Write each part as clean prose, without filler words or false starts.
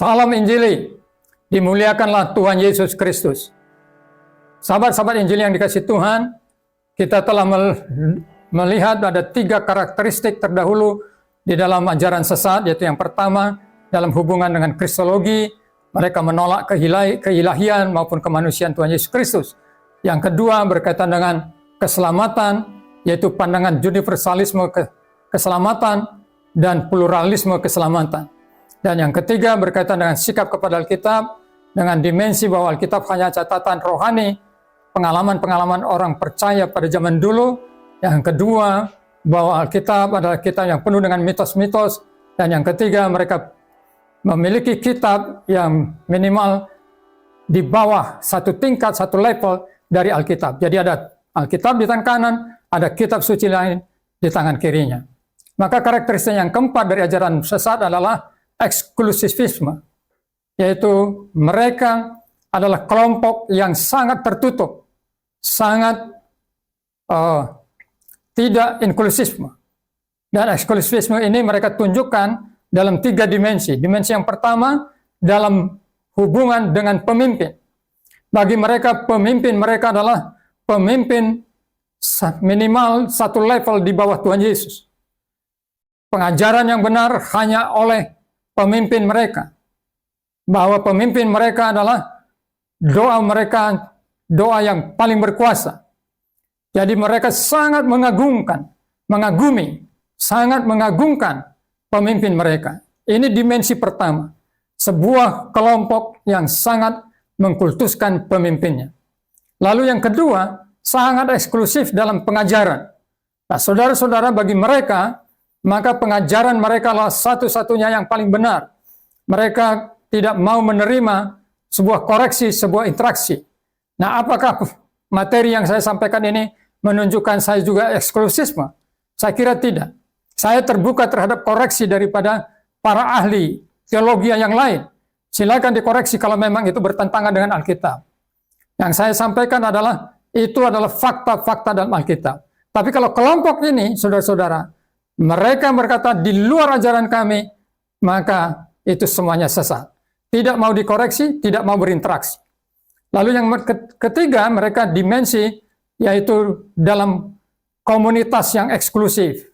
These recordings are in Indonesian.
Salam Injili, dimuliakanlah Tuhan Yesus Kristus. Sahabat-sahabat Injili yang dikasihi Tuhan, kita telah melihat ada 3 karakteristik terdahulu di dalam ajaran sesat, yaitu yang pertama, dalam hubungan dengan Kristologi, mereka menolak keilahian maupun kemanusiaan Tuhan Yesus Kristus. Yang kedua berkaitan dengan keselamatan, yaitu pandangan universalisme keselamatan dan pluralisme keselamatan. Dan yang ketiga berkaitan dengan sikap kepada Alkitab, dengan dimensi bahwa Alkitab hanya catatan rohani, pengalaman-pengalaman orang percaya pada zaman dulu. Yang kedua, bahwa Alkitab adalah kitab yang penuh dengan mitos-mitos. Dan yang ketiga, mereka memiliki kitab yang minimal di bawah satu tingkat, satu level dari Alkitab. Jadi ada Alkitab di tangan kanan, ada kitab suci lain di tangan kirinya. Maka karakteristik yang keempat dari ajaran sesat adalah eksklusivisme, yaitu mereka adalah kelompok yang sangat tertutup, sangat tidak inklusifme. Dan eksklusivisme ini mereka tunjukkan dalam 3 dimensi. Dimensi yang pertama, dalam hubungan dengan pemimpin. Bagi mereka, pemimpin mereka adalah pemimpin minimal satu level di bawah Tuhan Yesus. Pengajaran yang benar hanya oleh pemimpin mereka. Bahwa pemimpin mereka adalah doa yang paling berkuasa. Jadi mereka sangat sangat mengagungkan pemimpin mereka. Ini dimensi pertama. Sebuah kelompok yang sangat mengkultuskan pemimpinnya. Lalu yang kedua, sangat eksklusif dalam pengajaran. Nah, saudara-saudara, bagi mereka, maka pengajaran mereka adalah satu-satunya yang paling benar. Mereka tidak mau menerima sebuah koreksi, sebuah interaksi. Nah, apakah materi yang saya sampaikan ini menunjukkan saya juga eksklusisme? Saya kira tidak. Saya terbuka terhadap koreksi daripada para ahli teologi yang lain. Silakan dikoreksi kalau memang itu bertentangan dengan Alkitab. Yang saya sampaikan itu adalah fakta-fakta dalam Alkitab. Tapi kalau kelompok ini, saudara-saudara, mereka berkata di luar ajaran kami, maka itu semuanya sesat. Tidak mau dikoreksi, tidak mau berinteraksi. Lalu yang ketiga, mereka dimensi, yaitu dalam komunitas yang eksklusif.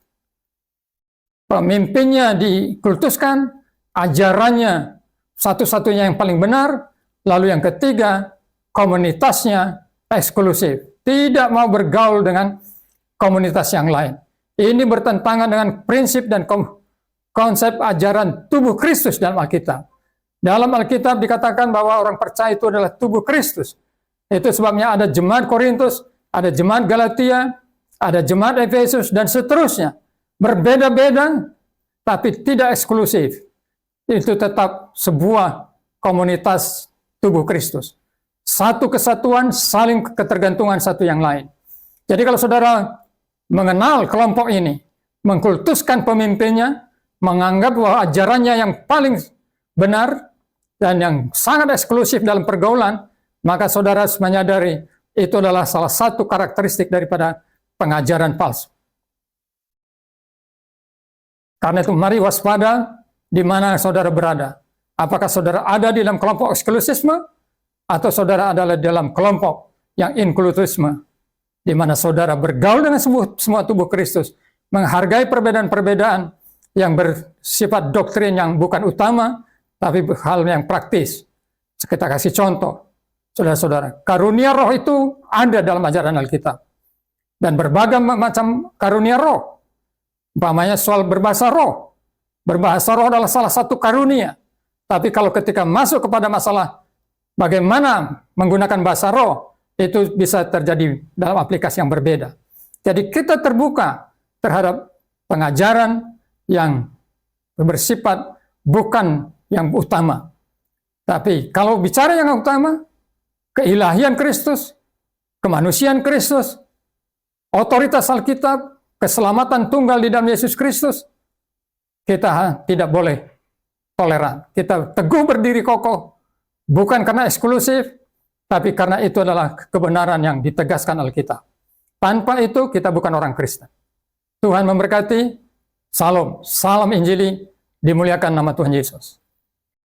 Pemimpinnya dikultuskan, ajarannya satu-satunya yang paling benar, lalu yang ketiga, komunitasnya eksklusif. Tidak mau bergaul dengan komunitas yang lain. Ini bertentangan dengan prinsip dan konsep ajaran tubuh Kristus dalam Alkitab. Dalam Alkitab dikatakan bahwa orang percaya itu adalah tubuh Kristus. Itu sebabnya ada jemaat Korintus, ada jemaat Galatia, ada jemaat Efesus, dan seterusnya. Berbeda-beda, tapi tidak eksklusif. Itu tetap sebuah komunitas tubuh Kristus. Satu kesatuan, saling ketergantungan satu yang lain. Jadi kalau saudara mengenal kelompok ini, mengkultuskan pemimpinnya, menganggap bahwa ajarannya yang paling benar dan yang sangat eksklusif dalam pergaulan, maka saudara harus menyadari itu adalah salah satu karakteristik daripada pengajaran palsu. Karena itu mari waspada di mana saudara berada. Apakah saudara ada di dalam kelompok eksklusisme atau saudara adalah dalam kelompok yang inklusisme, di mana saudara bergaul dengan semua tubuh Kristus, menghargai perbedaan-perbedaan yang bersifat doktrin yang bukan utama, tapi hal yang praktis. Kita kasih contoh, saudara-saudara, karunia roh itu ada dalam ajaran Alkitab. Dan berbagai macam karunia roh. Umpamanya soal berbahasa roh. Berbahasa roh adalah salah satu karunia. Tapi kalau ketika masuk kepada masalah bagaimana menggunakan bahasa roh, itu bisa terjadi dalam aplikasi yang berbeda. Jadi kita terbuka terhadap pengajaran yang bersifat bukan yang utama. Tapi kalau bicara yang utama, keilahian Kristus, kemanusiaan Kristus, otoritas Alkitab, keselamatan tunggal di dalam Yesus Kristus, kita tidak boleh toleran. Kita teguh berdiri kokoh, bukan karena eksklusif, tapi karena itu adalah kebenaran yang ditegaskan Alkitab. Tanpa itu kita bukan orang Kristen. Tuhan memberkati. Salam Injili, dimuliakan nama Tuhan Yesus.